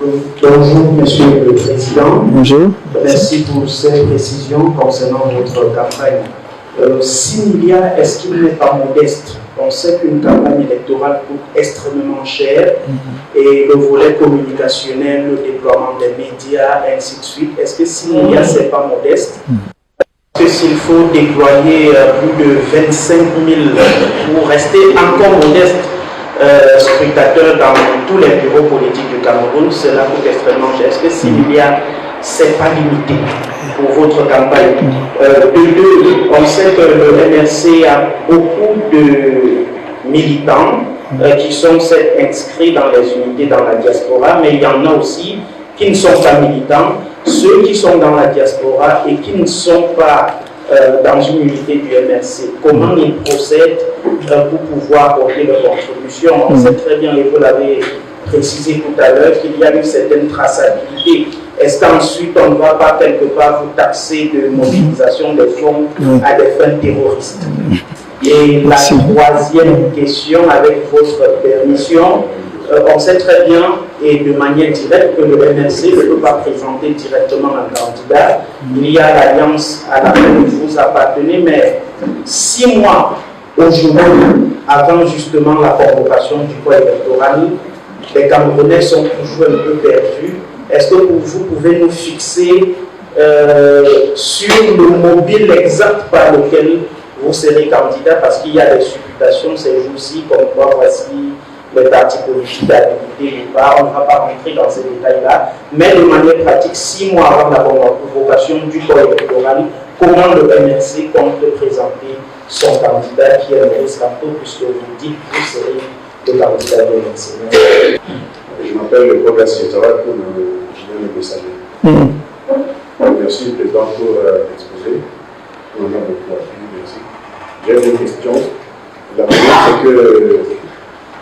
Bonjour, Monsieur le Président. Bonjour. Merci pour ces précisions concernant votre campagne. 6 milliards, est-ce qu'il n'est pas modeste? On sait qu'une campagne électorale coûte extrêmement cher et le volet communicationnel, le déploiement des médias, et ainsi de suite. Est-ce que 6 milliards, ce n'est pas modeste? Parce que s'il faut déployer plus de 25 000 pour rester encore modeste, scrutateurs dans tous les bureaux politiques du Cameroun, cela coûte extrêmement cher. Est-ce que 6 milliards, c'est pas limité pour votre campagne? De deux, on sait que le MRC a beaucoup de militants qui sont inscrits dans les unités dans la diaspora, mais il y en a aussi qui ne sont pas militants, ceux qui sont dans la diaspora et qui ne sont pas dans une unité du MRC. Comment ils procèdent pour pouvoir apporter leur contribution? On sait très bien, et vous l'avez précisé tout à l'heure, qu'il y a une certaine traçabilité. Est-ce qu'ensuite on ne va pas quelque part vous taxer de mobilisation des fonds à des fins terroristes? Et la troisième question, avec votre permission, on sait très bien et de manière directe que le MRC ne peut pas présenter directement un candidat. Il y a l'alliance à laquelle vous appartenez, mais 6 mois aujourd'hui, avant justement la convocation du corps électoral, les Camerounais sont toujours un peu perdus. Est-ce que vous pouvez nous fixer sur le mobile exact par lequel vous serez candidat? Parce qu'il y a des supputations ces jours-ci, comme quoi voici les partis politiques habilités ou pas. On ne va pas rentrer dans ces détails-là. Mais de manière pratique, 6 mois avant la convocation du corps électoral, comment le MRC compte présenter son candidat qui est Maurice Kamto, puisque vous dites que vous serez le candidat de MRC? Je m'appelle le professeur Sitawa pour le messager. Merci, le président, pour l'exposé. On a beaucoup appris, merci. J'ai une question. La première, c'est que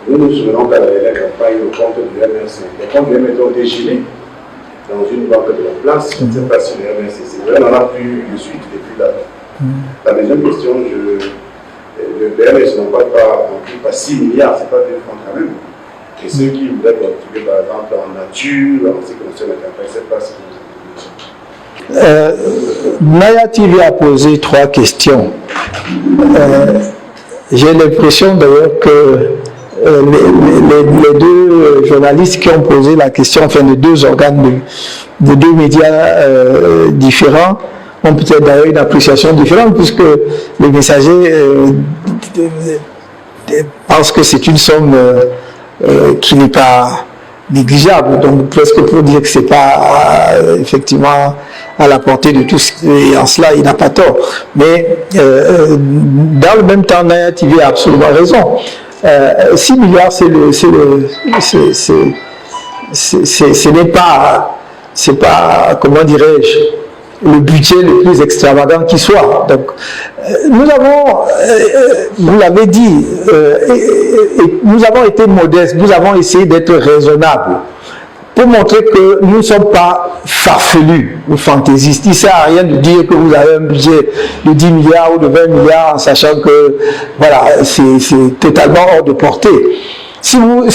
nous nous souvenons qu'à la campagne, le compte du MRC, les comptes du MRC ont dégelé dans une banque de la place. Je ne sais pas si le MRC, c'est vrai, on n'en a plus de suite depuis là. La deuxième question, le MRC n'ont pas rempli pas 6 milliards, c'est pas 2 francs quand même. Et ceux qui voudraient contribuer par exemple en nature, en ce qui concerne la campagne, c'est pas ce que vous avez dit. Naya TV a posé 3 questions. J'ai l'impression d'ailleurs que les 2 journalistes qui ont posé la question, enfin les 2 organes de 2 médias différents, ont peut-être d'ailleurs une appréciation différente, puisque le messager pense que c'est une somme qui n'est pas négligeable, donc presque pour dire que c'est pas effectivement à la portée de tous, et en cela il n'a pas tort. Mais dans le même temps, Naya TV a absolument raison. 6 milliards, ce n'est pas, comment dirais-je, le budget le plus extravagant qui soit. Donc, nous avons, vous l'avez dit, nous avons été modestes, nous avons essayé d'être raisonnables pour montrer que nous ne sommes pas farfelus ou fantaisistes. Il ne sert à rien de dire que vous avez un budget de 10 milliards ou de 20 milliards en sachant que voilà, c'est totalement hors de portée. Si vous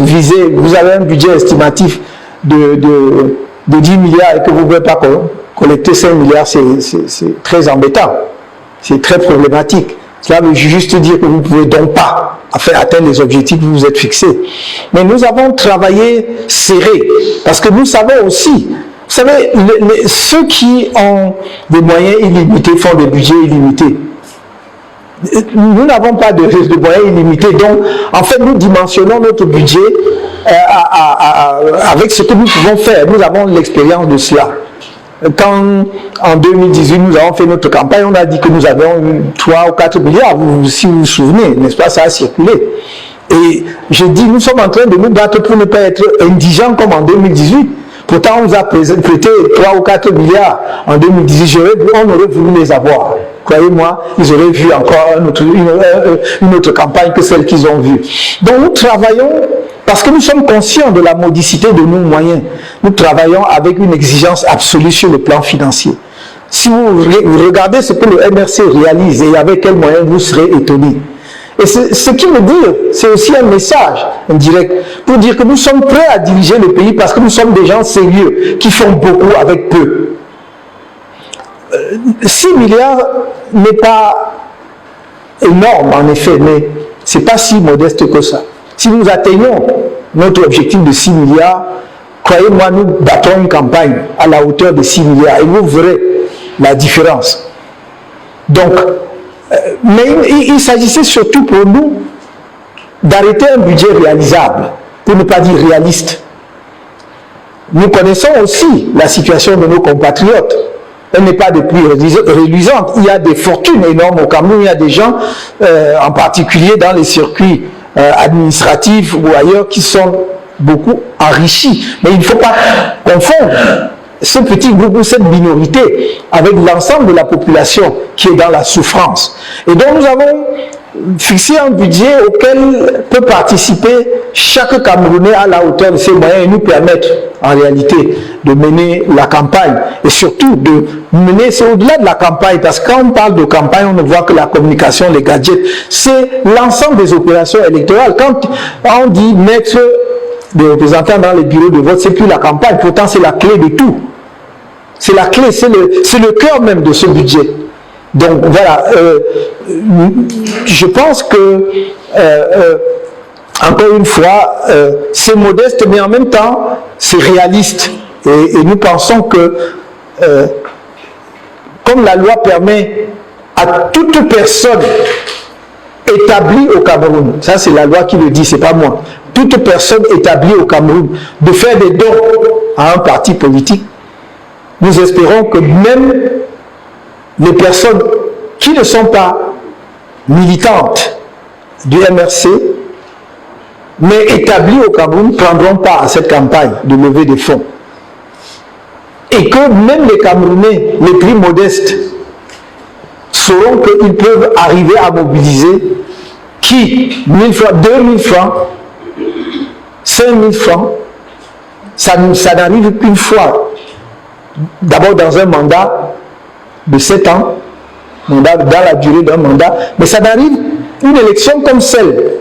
visez, vous avez un budget estimatif de 10 milliards et que vous ne pouvez pas collecter 5 milliards, c'est très embêtant, c'est très problématique. Cela veut juste dire que vous ne pouvez donc pas atteindre les objectifs que vous vous êtes fixés. Mais nous avons travaillé serré, parce que nous savons aussi, vous savez, ceux qui ont des moyens illimités font des budgets illimités. Nous n'avons pas de moyens illimités, donc en fait nous dimensionnons notre budget avec ce que nous pouvons faire. Nous avons l'expérience de cela. Quand en 2018 nous avons fait notre campagne, on a dit que nous avions 3 ou 4 milliards, si vous vous souvenez, n'est-ce pas, ça a circulé. Et je dis, nous sommes en train de nous battre pour ne pas être indigents comme en 2018. Pourtant, on nous a prêté 3 ou 4 milliards en 2018, on aurait voulu les avoir. Croyez-moi, ils auraient vu encore une autre campagne que celle qu'ils ont vue. Donc nous travaillons, parce que nous sommes conscients de la modicité de nos moyens, nous travaillons avec une exigence absolue sur le plan financier. Si vous regardez ce que le MRC réalise et avec quels moyens, vous serez étonnés. Et ce qui veut dire, c'est aussi un message indirect pour dire que nous sommes prêts à diriger le pays parce que nous sommes des gens sérieux qui font beaucoup avec peu. 6 milliards n'est pas énorme en effet, mais ce n'est pas si modeste que ça. Si nous atteignons notre objectif de 6 milliards, croyez-moi, nous battons une campagne à la hauteur de 6 milliards et vous verrez la différence. Donc, mais il s'agissait surtout pour nous d'arrêter un budget réalisable, pour ne pas dire réaliste. Nous connaissons aussi la situation de nos compatriotes. Elle n'est pas de plus reluisante. Il y a des fortunes énormes au Cameroun. Il y a des gens, en particulier dans les circuits administratifs ou ailleurs, qui sont beaucoup enrichis. Mais il ne faut pas confondre ce petit groupe ou cette minorité avec l'ensemble de la population qui est dans la souffrance. Et donc nous avons fixé un budget auquel peut participer chaque Camerounais à la hauteur de ses moyens et nous permettre en réalité de mener la campagne et surtout de mener, c'est au-delà de la campagne, parce que quand on parle de campagne, on ne voit que la communication, les gadgets, c'est l'ensemble des opérations électorales. Quand on dit mettre des représentants dans les bureaux de vote, c'est plus la campagne, pourtant c'est la clé de tout. C'est la clé, c'est le cœur même de ce budget. Donc voilà, je pense que, encore une fois, c'est modeste, mais en même temps, c'est réaliste. Et nous pensons que, comme la loi permet à toute personne établie au Cameroun, ça c'est la loi qui le dit, c'est pas moi, toute personne établie au Cameroun de faire des dons à un parti politique, nous espérons que même les personnes qui ne sont pas militantes du MRC, mais établies au Cameroun, prendront part à cette campagne de levée des fonds. Et que même les Camerounais les plus modestes sauront qu'ils peuvent arriver à mobiliser qui 1000 francs, 2000 francs, 5000 francs, ça n'arrive qu'une fois. D'abord dans un mandat de 7 ans, dans la durée d'un mandat, mais ça n'arrive, une élection comme celle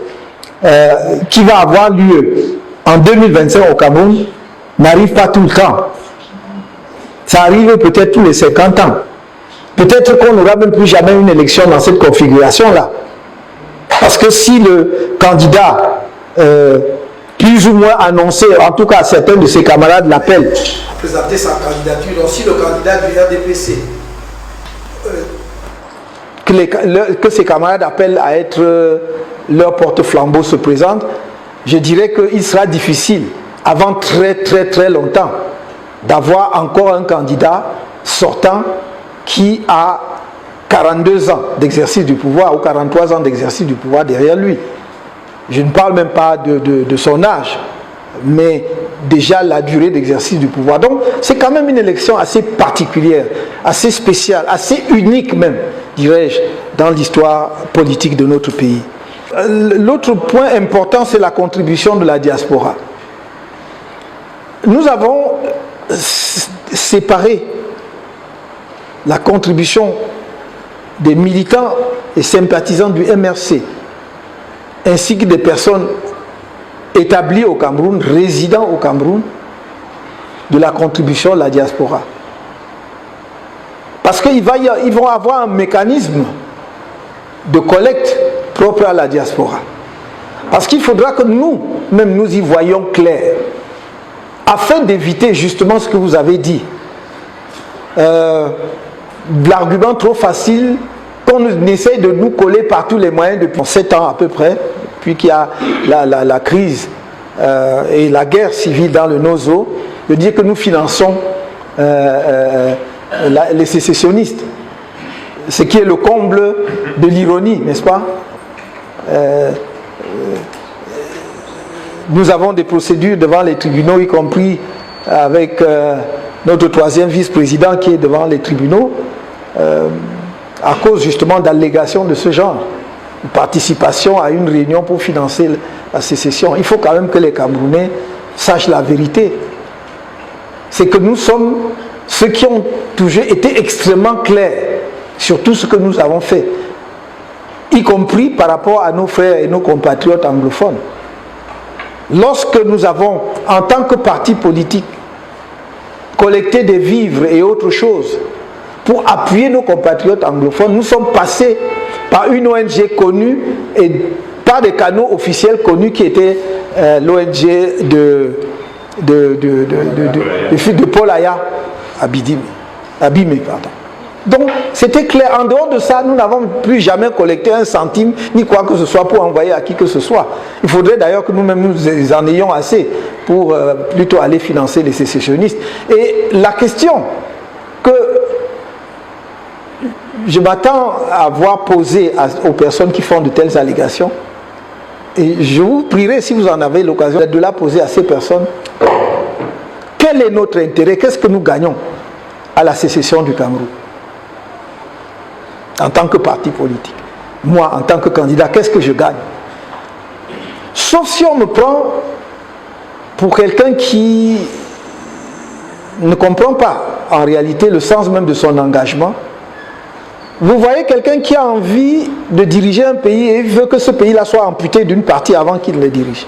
qui va avoir lieu en 2025 au Cameroun, n'arrive pas tout le temps. Ça arrive peut-être tous les 50 ans. Peut-être qu'on n'aura même plus jamais une élection dans cette configuration-là. Parce que si le candidat plus ou moins annoncé, en tout cas certains de ses camarades l'appellent, présenter sa candidature, donc si le candidat du RDPC, que ses camarades appellent à être leur porte-flambeau se présente, je dirais qu'il sera difficile, avant très longtemps, d'avoir encore un candidat sortant qui a 42 ans d'exercice du pouvoir ou 43 ans d'exercice du pouvoir derrière lui. Je ne parle même pas de son âge, mais déjà la durée d'exercice du pouvoir. Donc c'est quand même une élection assez particulière, assez spéciale, assez unique même, dirais-je, dans l'histoire politique de notre pays. L'autre point important, c'est la contribution de la diaspora. Nous avons séparé la contribution des militants et sympathisants du MRC, ainsi que des personnes établies au Cameroun, résidant au Cameroun, de la contribution de la diaspora. Parce qu'ils vont avoir un mécanisme de collecte propre à la diaspora. Parce qu'il faudra que nous-mêmes, nous y voyons clair, afin d'éviter justement ce que vous avez dit. L'argument trop facile qu'on essaye de nous coller par tous les moyens depuis 7 ans à peu près, puis qu'il y a la crise et la guerre civile dans le Nozo, de dire que nous finançons les sécessionnistes, ce qui est le comble de l'ironie, n'est-ce pas? Nous avons des procédures devant les tribunaux, y compris avec notre 3e vice-président qui est devant les tribunaux, à cause justement d'allégations de ce genre, une participation à une réunion pour financer la sécession. Il faut quand même que les Camerounais sachent la vérité. C'est que nous sommes ceux qui ont toujours été extrêmement clairs sur tout ce que nous avons fait. y compris par rapport à nos frères et nos compatriotes anglophones. Lorsque nous avons, en tant que parti politique, collecté des vivres et autres choses pour appuyer nos compatriotes anglophones, nous sommes passés par une ONG connue et par des canaux officiels connus qui étaient l'ONG de Paul Aya Abimé, pardon. Donc c'était clair. En dehors de ça, nous n'avons plus jamais collecté un centime ni quoi que ce soit pour envoyer à qui que ce soit. Il faudrait d'ailleurs que nous-mêmes nous en ayons assez pour plutôt aller financer les sécessionnistes. Et la question que je m'attends à voir poser aux personnes qui font de telles allégations, et je vous prierai, si vous en avez l'occasion, de la poser à ces personnes. Quel est notre intérêt? Qu'est-ce que nous gagnons à la sécession du Cameroun? En tant que parti politique. Moi, en tant que candidat, qu'est-ce que je gagne? Sauf si on me prend pour quelqu'un qui ne comprend pas en réalité le sens même de son engagement. Vous voyez quelqu'un qui a envie de diriger un pays et veut que ce pays-là soit amputé d'une partie avant qu'il le dirige.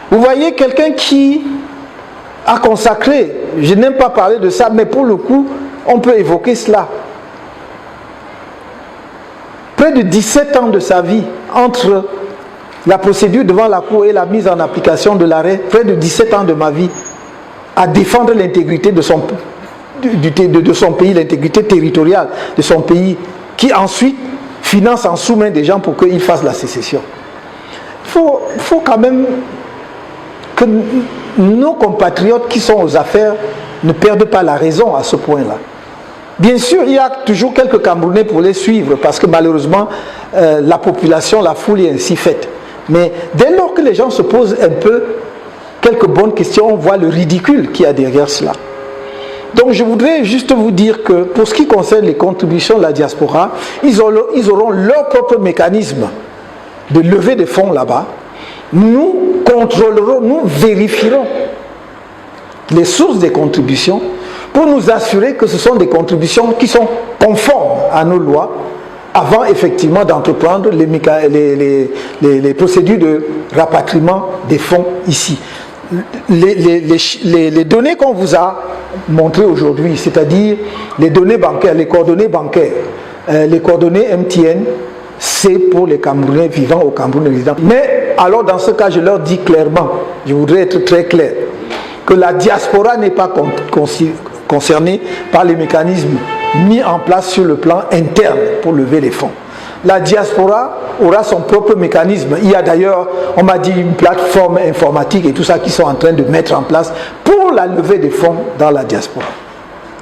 Vous voyez quelqu'un qui a consacré, je n'aime pas parler de ça, mais pour le coup, on peut évoquer cela. Près de 17 ans de sa vie, entre la procédure devant la Cour et la mise en application de l'arrêt, près de 17 ans de ma vie, à défendre l'intégrité de son pays, l'intégrité territoriale de son pays, qui ensuite finance en sous-main des gens pour qu'ils fassent la sécession. Il faut quand même que nos compatriotes qui sont aux affaires ne perdent pas la raison à ce point-là. Bien sûr, il y a toujours quelques Camerounais pour les suivre, parce que malheureusement, la population, la foule est ainsi faite. Mais dès lors que les gens se posent un peu quelques bonnes questions, on voit le ridicule qu'il y a derrière cela. Donc je voudrais juste vous dire que pour ce qui concerne les contributions de la diaspora, ils auront leur propre mécanisme de lever des fonds là-bas. Nous contrôlerons, nous vérifierons les sources des contributions pour nous assurer que ce sont des contributions qui sont conformes à nos lois avant effectivement d'entreprendre les procédures de rapatriement des fonds ici. Les données qu'on vous a montrées aujourd'hui, c'est-à-dire les données bancaires, les coordonnées bancaires, les coordonnées MTN, c'est pour les Camerounais vivant au Cameroun résident. Mais alors dans ce cas, je leur dis clairement, je voudrais être très clair, que la diaspora n'est pas concernée par les mécanismes mis en place sur le plan interne pour lever les fonds. La diaspora aura son propre mécanisme. Il y a d'ailleurs, on m'a dit, une plateforme informatique et tout ça qui sont en train de mettre en place pour la levée des fonds dans la diaspora.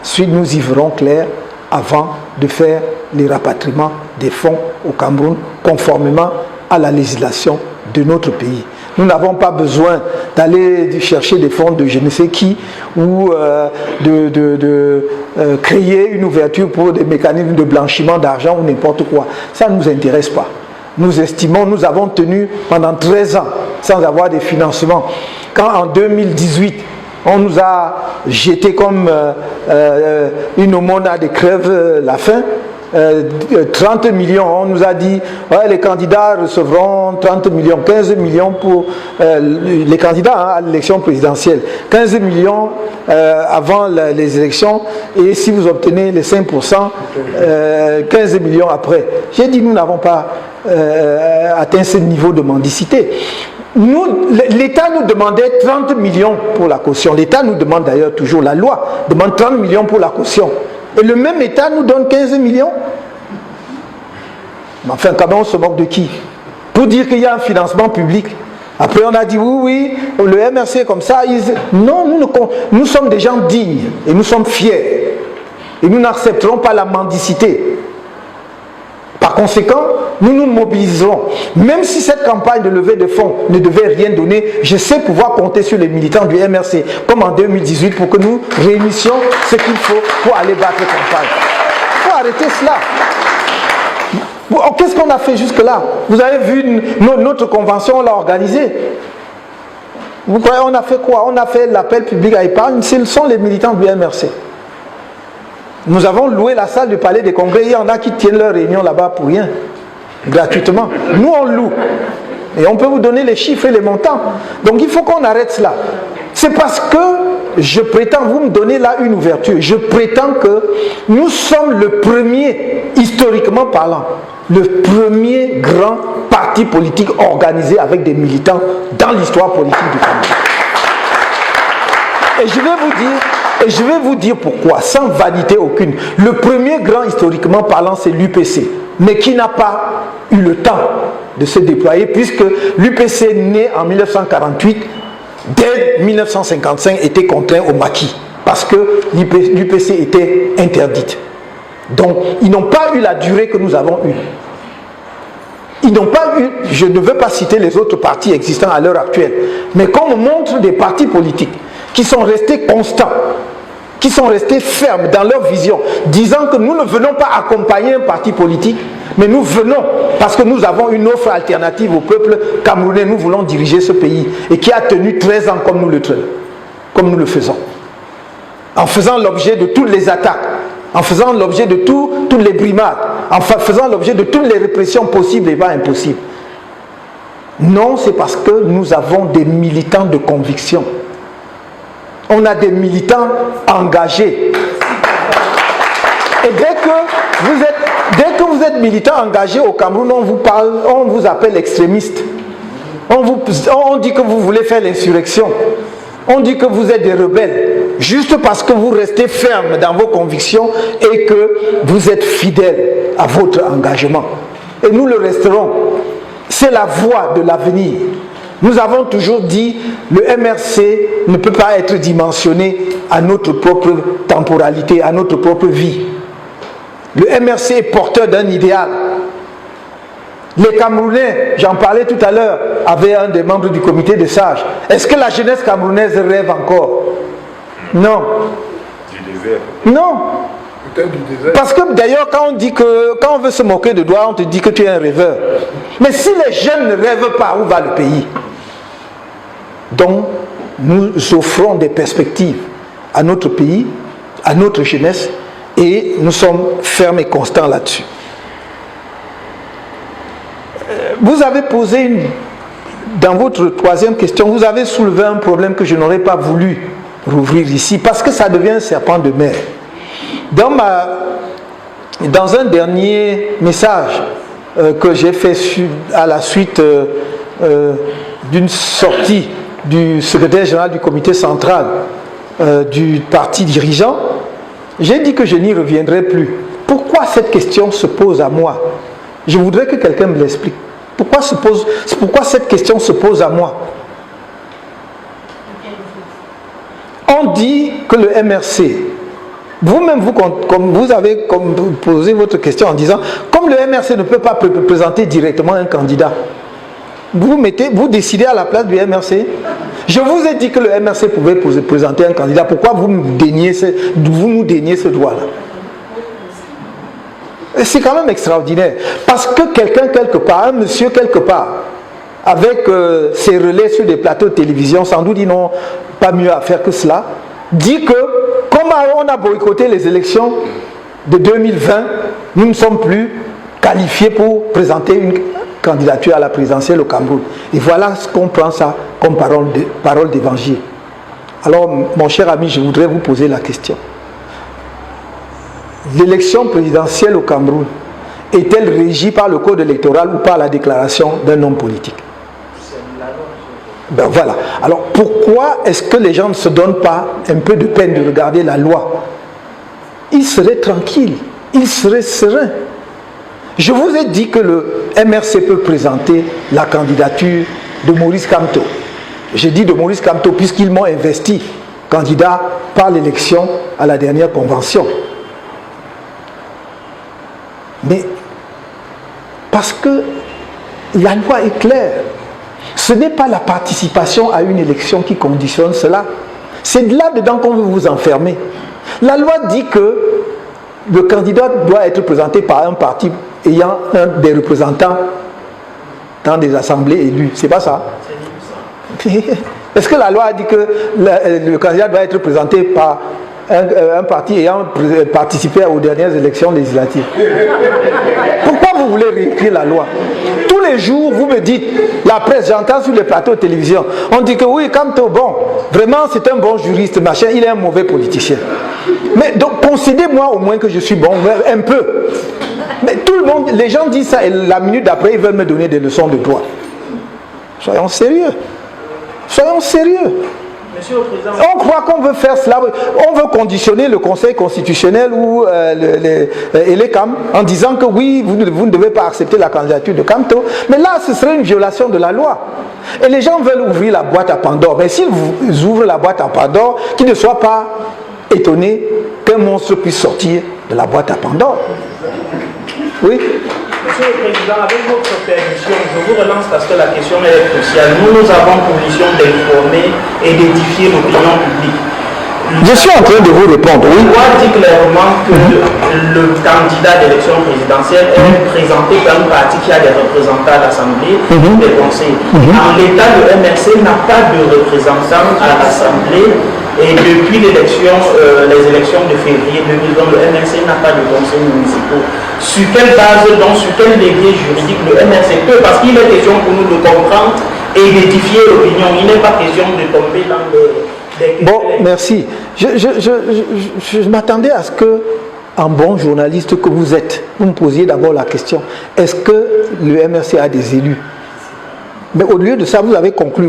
Ensuite, nous y verrons clair avant de faire les rapatriements des fonds au Cameroun conformément à la législation de notre pays. Nous n'avons pas besoin d'aller chercher des fonds de je ne sais qui ou de créer une ouverture pour des mécanismes de blanchiment d'argent ou n'importe quoi. Ça ne nous intéresse pas. Nous estimons, nous avons tenu pendant 13 ans sans avoir des financements. Quand en 2018, on nous a jeté comme une aumône à des crèves la faim, 30 millions, on nous a dit ouais, les candidats recevront 30 millions, 15 millions pour les candidats à l'élection présidentielle, 15 millions avant les élections, et si vous obtenez les 5%, 15 millions après. J'ai dit nous n'avons pas atteint ce niveau de mendicité. L'État nous demandait 30 millions pour la caution. L'État nous demande d'ailleurs toujours, la loi demande 30 millions pour la caution. Et le même État nous donne 15 millions. Mais enfin, quand même, on se moque de qui? Pour dire qu'il y a un financement public. Après, on a dit oui, le MRC comme ça. Non, nous sommes des gens dignes et nous sommes fiers. Et nous n'accepterons pas la mendicité. Par conséquent, nous nous mobiliserons. Même si cette campagne de levée de fonds ne devait rien donner, je sais pouvoir compter sur les militants du MRC, comme en 2018, pour que nous réunissions ce qu'il faut pour aller battre campagne. Il faut arrêter cela. Qu'est-ce qu'on a fait jusque-là? Vous avez vu notre convention, on l'a organisée. Vous croyez, on a fait quoi? On a fait l'appel public à épargne, ce sont les militants du MRC. Nous avons loué la salle du Palais des Congrès. Il y en a qui tiennent leur réunion là-bas pour rien, gratuitement. Nous, on loue. Et on peut vous donner les chiffres et les montants. Donc il faut qu'on arrête cela. C'est parce que je prétends, vous me donnez là une ouverture, je prétends que nous sommes le premier, historiquement parlant, le premier grand parti politique organisé avec des militants dans l'histoire politique du Cameroun. Et je vais vous dire pourquoi, sans vanité aucune. Le premier grand, historiquement parlant, c'est l'UPC, mais qui n'a pas eu le temps de se déployer, puisque l'UPC, né en 1948, dès 1955, était contraint au maquis, parce que l'UPC était interdite. Donc, ils n'ont pas eu la durée que nous avons eue. Ils n'ont pas eu, je ne veux pas citer les autres partis existants à l'heure actuelle, mais qu'on me montre des partis politiques qui sont restés constants, qui sont restés fermes dans leur vision, disant que nous ne venons pas accompagner un parti politique, mais nous venons parce que nous avons une offre alternative au peuple camerounais, nous voulons diriger ce pays, et qui a tenu 13 ans comme nous le faisons, en faisant l'objet de toutes les attaques, en faisant l'objet de toutes les brimades, en faisant l'objet de toutes les répressions possibles et pas impossibles. Non, c'est parce que nous avons des militants de conviction. On a des militants engagés. Et dès que vous êtes militant engagé au Cameroun, on vous appelle extrémiste. On dit que vous voulez faire l'insurrection. On dit que vous êtes des rebelles. Juste parce que vous restez ferme dans vos convictions et que vous êtes fidèle à votre engagement. Et nous le resterons. C'est la voie de l'avenir. Nous avons toujours dit le MRC ne peut pas être dimensionné à notre propre temporalité, à notre propre vie. Le MRC est porteur d'un idéal. Les Camerounais, j'en parlais tout à l'heure, avaient un des membres du comité des sages. Est-ce que la jeunesse camerounaise rêve encore? Non. Du désert. Non. Peut-être du désert. Parce que d'ailleurs, quand on veut se moquer de toi, on te dit que tu es un rêveur. Mais si les jeunes ne rêvent pas, où va le pays? Donc, nous offrons des perspectives à notre pays, à notre jeunesse, et nous sommes fermes et constants là-dessus. Vous avez posé dans votre troisième question, vous avez soulevé un problème que je n'aurais pas voulu rouvrir ici, parce que ça devient un serpent de mer. Dans un dernier message que j'ai fait à la suite d'une sortie du secrétaire général du comité central du parti dirigeant, j'ai dit que je n'y reviendrai plus. Pourquoi cette question se pose à moi? Je voudrais que quelqu'un me l'explique. Pourquoi cette question se pose à moi? On dit que le MRC, vous-même vous avez posé votre question en disant, comme le MRC ne peut pas présenter directement un candidat, vous décidez à la place du MRC. Je vous ai dit que le MRC pouvait présenter un candidat. Pourquoi vous nous déniez ce droit-là? C'est quand même extraordinaire. Parce que quelqu'un quelque part, un monsieur quelque part, avec ses relais sur des plateaux de télévision, sans doute ils n'ont pas mieux à faire que cela, dit que comme on a boycotté les élections de 2020, nous ne sommes plus qualifiés pour présenter une candidature à la présidentielle au Cameroun. Et voilà ce qu'on prend ça comme parole d'évangile. Alors, mon cher ami, je voudrais vous poser la question. L'élection présidentielle au Cameroun est-elle régie par le code électoral ou par la déclaration d'un homme politique? Ben voilà. Alors pourquoi est-ce que les gens ne se donnent pas un peu de peine de regarder la loi? Ils seraient tranquilles, ils seraient sereins. Je vous ai dit que le MRC peut présenter la candidature de Maurice Kamto. J'ai dit de Maurice Kamto puisqu'ils m'ont investi candidat par l'élection à la dernière convention. Mais parce que la loi est claire, ce n'est pas la participation à une élection qui conditionne cela. C'est là-dedans qu'on veut vous enfermer. La loi dit que le candidat doit être présenté par un parti ayant des représentants dans des assemblées élues. C'est pas ça? Est-ce que la loi a dit que le candidat doit être présenté par un parti ayant participé aux dernières élections législatives. Pourquoi vous voulez réécrire la loi? Tous les jours, vous me dites, la presse, j'entends sur les plateaux de télévision, on dit que oui, Kamto, bon, vraiment c'est un bon juriste, machin, il est un mauvais politicien. Mais donc, concédez-moi au moins que je suis bon, un peu. Mais tout le monde, les gens disent ça et la minute d'après, ils veulent me donner des leçons de droit. Soyons sérieux. Soyons sérieux. Monsieur le Président, on croit qu'on veut faire cela, on veut conditionner le Conseil constitutionnel ou les CAM en disant que oui, vous ne devez pas accepter la candidature de Kamto, mais là ce serait une violation de la loi. Et les gens veulent ouvrir la boîte à Pandore, mais s'ils ouvrent la boîte à Pandore, qu'ils ne soient pas étonnés qu'un monstre puisse sortir de la boîte à Pandore. Oui. Monsieur le Président, avec votre permission, je vous relance parce que la question est cruciale. Nous avons pour mission d'informer et d'édifier l'opinion publique. Je suis en train de vous répondre, oui. La loi dit clairement que le candidat d'élection présidentielle est présenté par un parti qui a des représentants à l'Assemblée des conseils. En l'état, le MRC n'a pas de représentant à l'Assemblée et depuis les élections de février 2020, le MRC n'a pas de conseils municipaux. Sur quelle base, donc sur quel levier juridique le MRC peut, parce qu'il est question pour nous de comprendre et d'édifier l'opinion. Il n'est pas question de tomber dans les... Bon, merci. Je m'attendais à ce que, en bon journaliste que vous êtes, vous me posiez d'abord la question, est-ce que le MRC a des élus? Mais au lieu de ça, vous avez conclu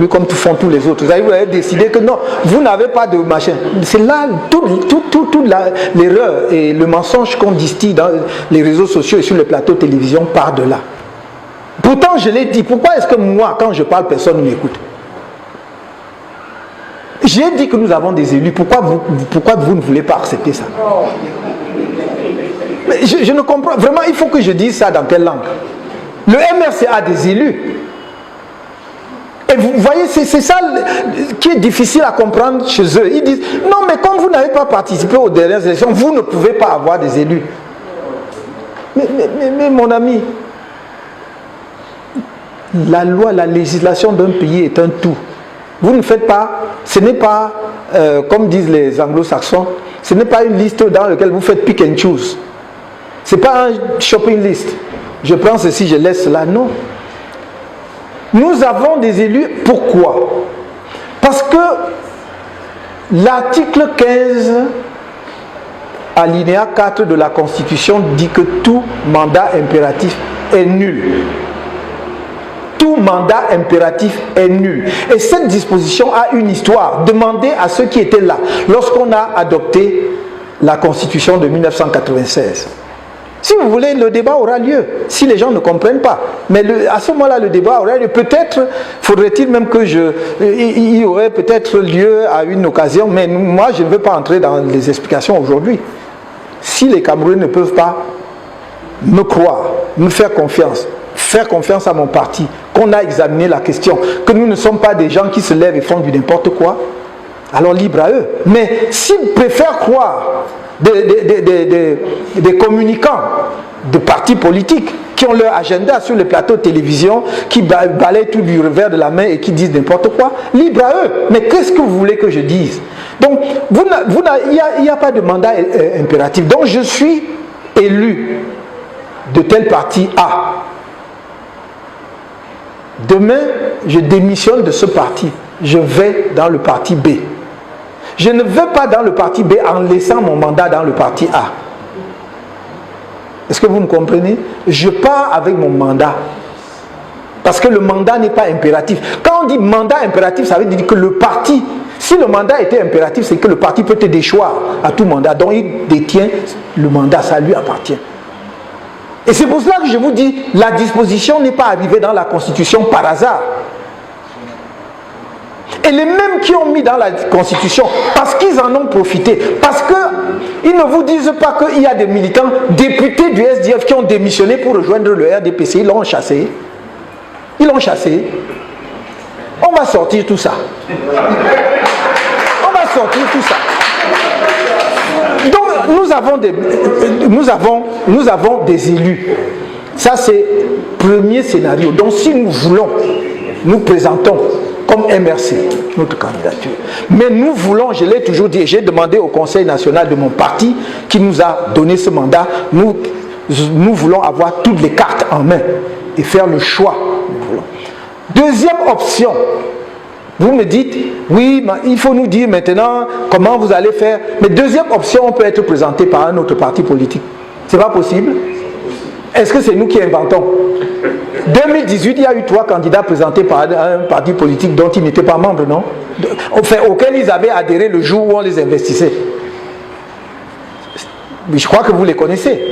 comme font tous les autres. Vous avez décidé que non, vous n'avez pas de machin. C'est là toute l'erreur et le mensonge qu'on distille dans les réseaux sociaux et sur les plateaux de télévision part de là. Pourtant, je l'ai dit, pourquoi est-ce que moi, quand je parle, personne ne m'écoute? J'ai dit que nous avons des élus. Pourquoi vous ne voulez pas accepter ça? Mais je ne comprends. Vraiment, il faut que je dise ça dans quelle langue? Le MRC a des élus. Et vous voyez, c'est ça qui est difficile à comprendre chez eux. Ils disent, non, mais comme vous n'avez pas participé aux dernières élections, vous ne pouvez pas avoir des élus. Mais mon ami, la loi, la législation d'un pays est un tout. Vous ne faites pas, ce n'est pas, comme disent les anglo-saxons, ce n'est pas une liste dans laquelle vous faites pick and choose. Ce n'est pas un shopping list. Je prends ceci, je laisse cela. Non. Nous avons des élus. Pourquoi? Parce que l'article 15, alinéa 4 de la Constitution dit que tout mandat impératif est nul. Tout mandat impératif est nul. Et cette disposition a une histoire. Demandez à ceux qui étaient là lorsqu'on a adopté la Constitution de 1996. Si vous voulez, le débat aura lieu, si les gens ne comprennent pas. Mais à ce moment-là, le débat aura lieu. Peut-être faudrait-il même que il y aurait peut-être lieu à une occasion, mais moi, je ne veux pas entrer dans les explications aujourd'hui. Si les Camerounais ne peuvent pas me croire, me faire confiance à mon parti, qu'on a examiné la question, que nous ne sommes pas des gens qui se lèvent et font du n'importe quoi, alors libre à eux. Mais s'ils préfèrent croire des communicants de partis politiques qui ont leur agenda sur les plateaux de télévision, qui balayent tout du revers de la main et qui disent n'importe quoi, libre à eux. Mais qu'est-ce que vous voulez que je dise? Donc, il n'y a pas de mandat impératif. Donc, je suis élu de tel parti A. Demain, je démissionne de ce parti. Je vais dans le parti B. Je ne vais pas dans le parti B en laissant mon mandat dans le parti A. Est-ce que vous me comprenez? Je pars avec mon mandat. Parce que le mandat n'est pas impératif. Quand on dit mandat impératif, ça veut dire que le parti, si le mandat était impératif, c'est que le parti peut te déchoir à tout mandat. Donc il détient le mandat, ça lui appartient. Et c'est pour cela que je vous dis, la disposition n'est pas arrivée dans la Constitution par hasard. Et les mêmes qui ont mis dans la Constitution, parce qu'ils en ont profité, parce qu'ils ne vous disent pas qu'il y a des militants, députés du SDF qui ont démissionné pour rejoindre le RDPC, ils l'ont chassé. Ils l'ont chassé. On va sortir tout ça. On va sortir tout ça. Donc nous avons des élus. Ça c'est le premier scénario. Donc si nous voulons, nous présentons comme MRC, notre candidature. Mais nous voulons, je l'ai toujours dit, j'ai demandé au Conseil national de mon parti qui nous a donné ce mandat, nous voulons avoir toutes les cartes en main et faire le choix. Deuxième option, vous me dites, oui, il faut nous dire maintenant comment vous allez faire. Mais deuxième option, on peut être présenté par un autre parti politique. C'est pas possible? Est-ce que c'est nous qui inventons? 2018, il y a eu 3 candidats présentés par un parti politique dont ils n'étaient pas membres, non? Enfin, auxquels ils avaient adhéré le jour où on les investissait. Mais je crois que vous les connaissez.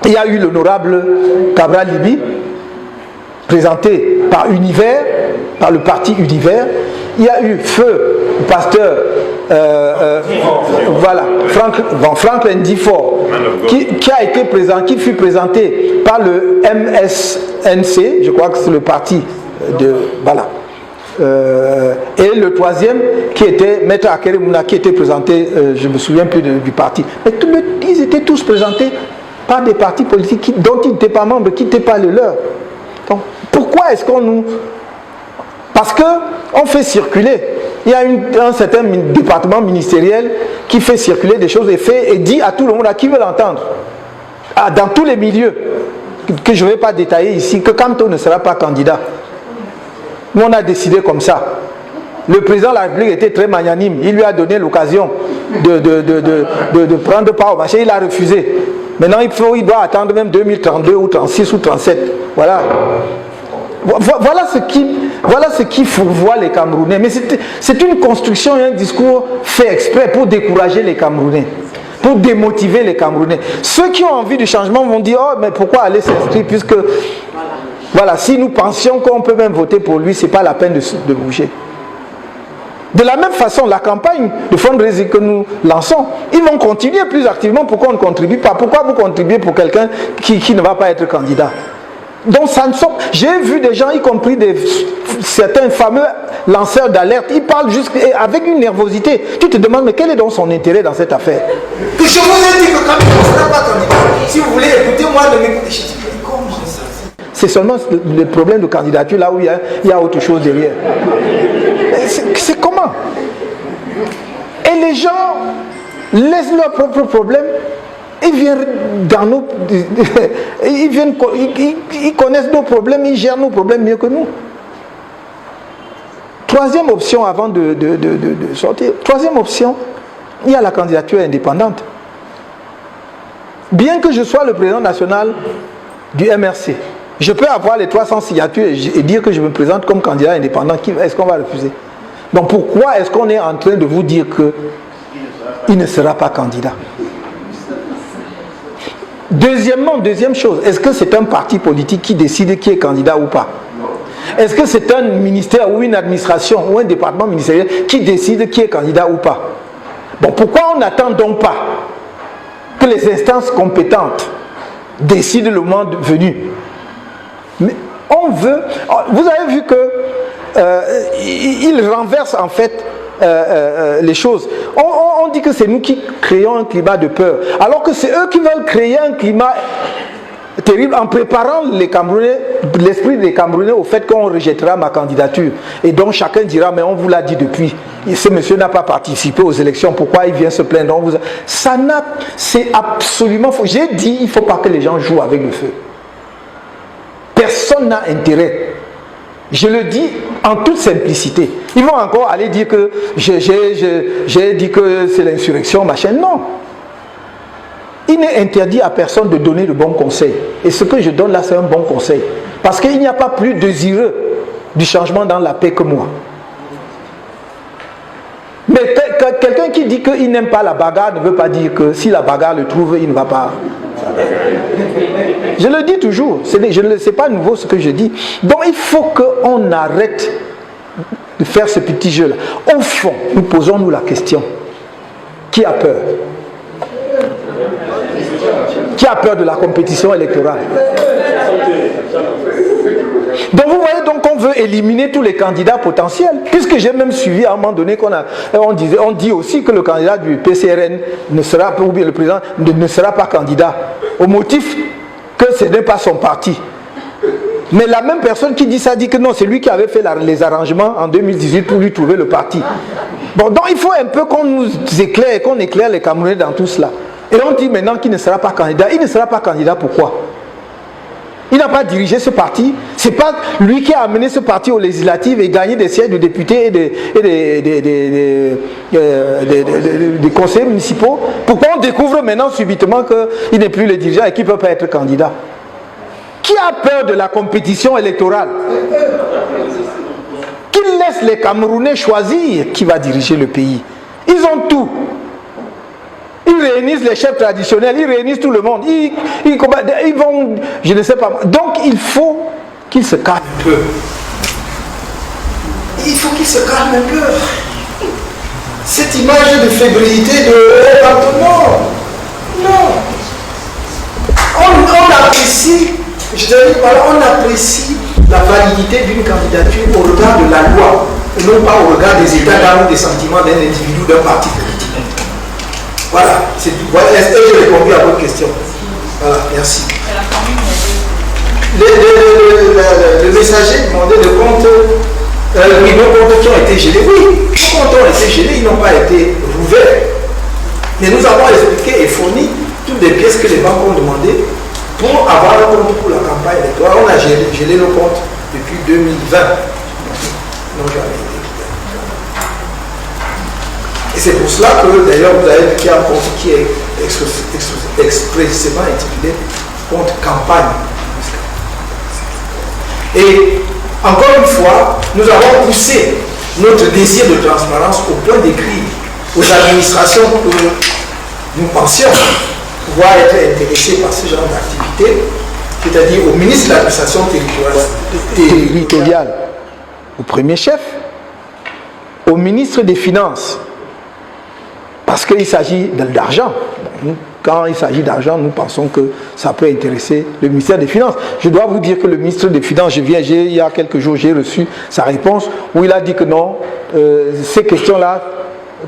Il y a eu l'honorable Cabral Libi, présenté par Univers, par le parti Univers. Il y a eu Feu, le pasteur, voilà, Franklin Difford, qui a été présent, qui fut présenté par le MSNC, je crois que c'est le parti de, voilà. Et le troisième qui était Maître Akeremouna, qui était présenté, je ne me souviens plus du parti. Mais ils étaient tous présentés par des partis politiques dont ils n'étaient pas membres, qui n'étaient pas les leurs. Donc, pourquoi est-ce qu'on nous... Parce qu'on fait circuler. Il y a un certain département ministériel qui fait circuler des choses et dit à tout le monde, à qui veut l'entendre, dans tous les milieux, que je ne vais pas détailler ici, que Kamto ne sera pas candidat. Nous, on a décidé comme ça. Le président de la République était très magnanime. Il lui a donné l'occasion de prendre part au marché. Il a refusé. Maintenant, il doit attendre même 2032 ou 36 ou 37. Voilà. Voilà ce qui fourvoie les Camerounais. Mais c'est une construction et un discours fait exprès pour décourager les Camerounais, pour démotiver les Camerounais. Ceux qui ont envie du changement vont dire, oh, mais pourquoi aller s'inscrire, puisque, voilà, si nous pensions qu'on peut même voter pour lui, ce n'est pas la peine de bouger. De la même façon, la campagne de fundraising que nous lançons, ils vont continuer plus activement. Pourquoi on ne contribue pas? Pourquoi vous contribuez pour quelqu'un qui ne va pas être candidat? Donc ça ne sont... J'ai vu des gens, y compris certains fameux lanceurs d'alerte, ils parlent juste avec une nervosité. Tu te demandes, mais quel est donc son intérêt dans cette affaire? Que je vous ai dit que quand on ne sera pas candidat, si vous voulez écouter moi, ne m'écoutez. Je dis, mais comment ça? C'est seulement le problème de candidature là où il y a autre chose derrière. C'est comment? Et les gens laissent leurs propres problèmes. Ils viennent dans nos... Ils connaissent nos problèmes, ils gèrent nos problèmes mieux que nous. Troisième option avant de sortir. Troisième option, il y a la candidature indépendante. Bien que je sois le président national du MRC, je peux avoir les 300 signatures et dire que je me présente comme candidat indépendant. Est-ce qu'on va refuser? Donc pourquoi est-ce qu'on est en train de vous dire qu'il ne sera pas candidat? Deuxièmement, deuxième chose, est-ce que c'est un parti politique qui décide qui est candidat ou pas? Est-ce que c'est un ministère ou une administration ou un département ministériel qui décide qui est candidat ou pas? Bon, pourquoi on n'attend donc pas que les instances compétentes décident le moment venu? Mais on veut... Vous avez vu que il renverse en fait les choses. On dit que c'est nous qui créons un climat de peur, alors que c'est eux qui veulent créer un climat terrible en préparant les Camerounais, l'esprit des Camerounais au fait qu'on rejettera ma candidature. Et donc chacun dira, mais on vous l'a dit depuis, ce monsieur n'a pas participé aux élections, pourquoi il vient se plaindre? C'est absolument faux. J'ai dit, il ne faut pas que les gens jouent avec le feu. Personne n'a intérêt. Je le dis en toute simplicité. Ils vont encore aller dire que j'ai dit que c'est l'insurrection, machin. Non. Il n'est interdit à personne de donner de bons conseils. Et ce que je donne là, c'est un bon conseil. Parce qu'il n'y a pas plus désireux du changement dans la paix que moi. Mais quelqu'un qui dit qu'il n'aime pas la bagarre ne veut pas dire que si la bagarre le trouve, il ne va pas... Je le dis toujours, ce n'est pas nouveau ce que je dis. Donc il faut qu'on arrête de faire ce petit jeu-là. Au fond, nous posons-nous la question. Qui a peur? Qui a peur de la compétition électorale? Donc vous voyez, donc on veut éliminer tous les candidats potentiels, puisque j'ai même suivi à un moment donné on dit aussi que le candidat du PCRN ne sera pas, ou bien le président ne sera pas candidat, au motif que ce n'est pas son parti. Mais la même personne qui dit ça dit que non, c'est lui qui avait fait les arrangements en 2018 pour lui trouver le parti. Bon, donc il faut un peu qu'on nous éclaire, qu'on éclaire les Camerounais dans tout cela. Et on dit maintenant qu'il ne sera pas candidat. Il ne sera pas candidat, pourquoi? Il n'a pas dirigé ce parti. Ce n'est pas lui qui a amené ce parti aux législatives et gagné des sièges de députés et des conseillers municipaux. Pourquoi on découvre maintenant subitement qu'il n'est plus le dirigeant et qu'il ne peut pas être candidat? Qui a peur de la compétition électorale? Qu'il laisse les Camerounais choisir qui va diriger le pays. Ils ont tout. Ils réunissent les chefs traditionnels, ils réunissent tout le monde. Ils vont, je ne sais pas. Donc il faut qu'ils se calment un peu. Il faut qu'ils se calment un peu. Cette image de fébrilité, non. On apprécie, je te dis, voilà, on apprécie la validité d'une candidature au regard de la loi, et non pas au regard des états d'âme ou des sentiments d'un individu ou d'un parti politique. Voilà, c'est tout. Voilà, est-ce que j'ai répondu à votre question? Voilà, merci. Le messager demandait le compte, oui, nos comptes qui ont été gelés. Oui, nos comptes ont été gelés, ils n'ont pas été rouverts. Mais nous avons expliqué et fourni toutes les pièces que les banques ont demandées pour avoir un compte pour la campagne électorale. On a gelé nos comptes depuis 2020. Non, jamais été. Et c'est pour cela que d'ailleurs vous avez vu qu'il y a un compte qui est expressément intitulé compte campagne. Et encore une fois, nous avons poussé notre désir de transparence au point d'écrire aux administrations que nous pensions pouvoir être intéressés par ce genre d'activité, c'est-à-dire au ministre de l'administration territoriale, au premier chef, au ministre des Finances, parce qu'il s'agit d'argent. Quand il s'agit d'argent, nous pensons que ça peut intéresser le ministère des Finances. Je dois vous dire que le ministre des Finances, il y a quelques jours, j'ai reçu sa réponse où il a dit que non, ces questions-là,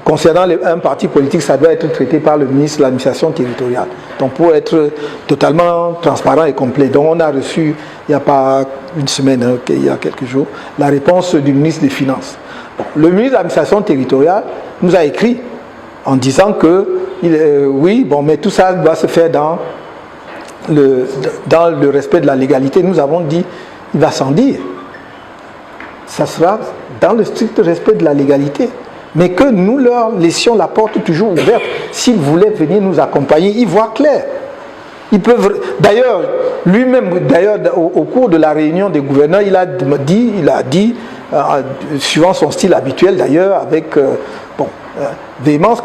concernant un parti politique, ça doit être traité par le ministre de l'administration territoriale. Donc pour être totalement transparent et complet. Donc on a reçu, il n'y a pas une semaine, il y a quelques jours, la réponse du ministre des Finances. Bon, le ministre de l'administration territoriale nous a écrit en disant que oui, bon, mais tout ça doit se faire dans le respect de la légalité. Nous avons dit, il va sans dire. Ça sera dans le strict respect de la légalité. Mais que nous leur laissions la porte toujours ouverte. S'ils voulaient venir nous accompagner, ils voient clair. Ils peuvent. D'ailleurs, lui-même, au cours de la réunion des gouverneurs, il a dit, suivant son style habituel d'ailleurs, avec véhémence,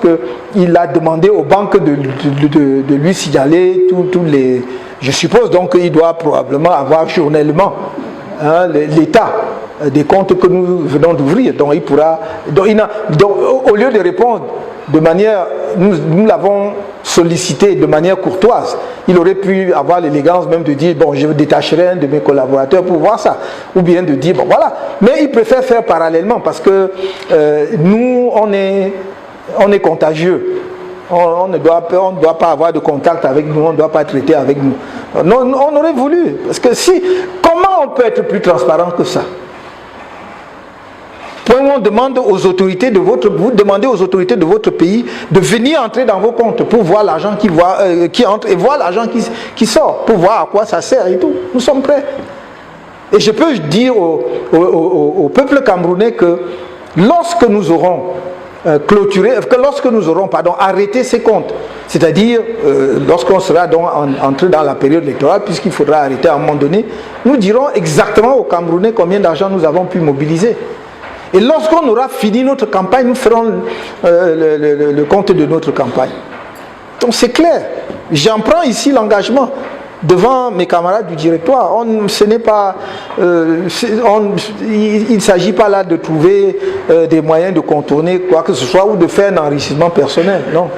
qu'il a demandé aux banques de lui signaler tous les. Je suppose donc qu'il doit probablement avoir journellement l'état des comptes que nous venons d'ouvrir. Donc il pourra. Donc, au lieu de répondre de manière. Nous l'avons sollicité de manière courtoise. Il aurait pu avoir l'élégance même de dire bon, je détacherai un de mes collaborateurs pour voir ça. Ou bien de dire bon voilà. Mais il préfère faire parallèlement parce que nous, on est contagieux. On ne doit pas avoir de contact avec nous, on ne doit pas traiter avec nous. Non, on aurait voulu. Parce que comment on peut être plus transparent que ça? On demande aux autorités vous demandez aux autorités de votre pays de venir entrer dans vos comptes pour voir l'argent qui entre et voir l'argent qui sort, pour voir à quoi ça sert et tout. Nous sommes prêts. Et je peux dire au peuple camerounais que lorsque nous aurons arrêté ces comptes, c'est-à-dire lorsqu'on sera donc entré dans la période électorale, puisqu'il faudra arrêter à un moment donné, nous dirons exactement aux Camerounais combien d'argent nous avons pu mobiliser. Et lorsqu'on aura fini notre campagne, nous ferons le compte de notre campagne. Donc c'est clair. J'en prends ici l'engagement devant mes camarades du directoire. Il ne s'agit pas là de trouver des moyens de contourner quoi que ce soit ou de faire un enrichissement personnel. Non.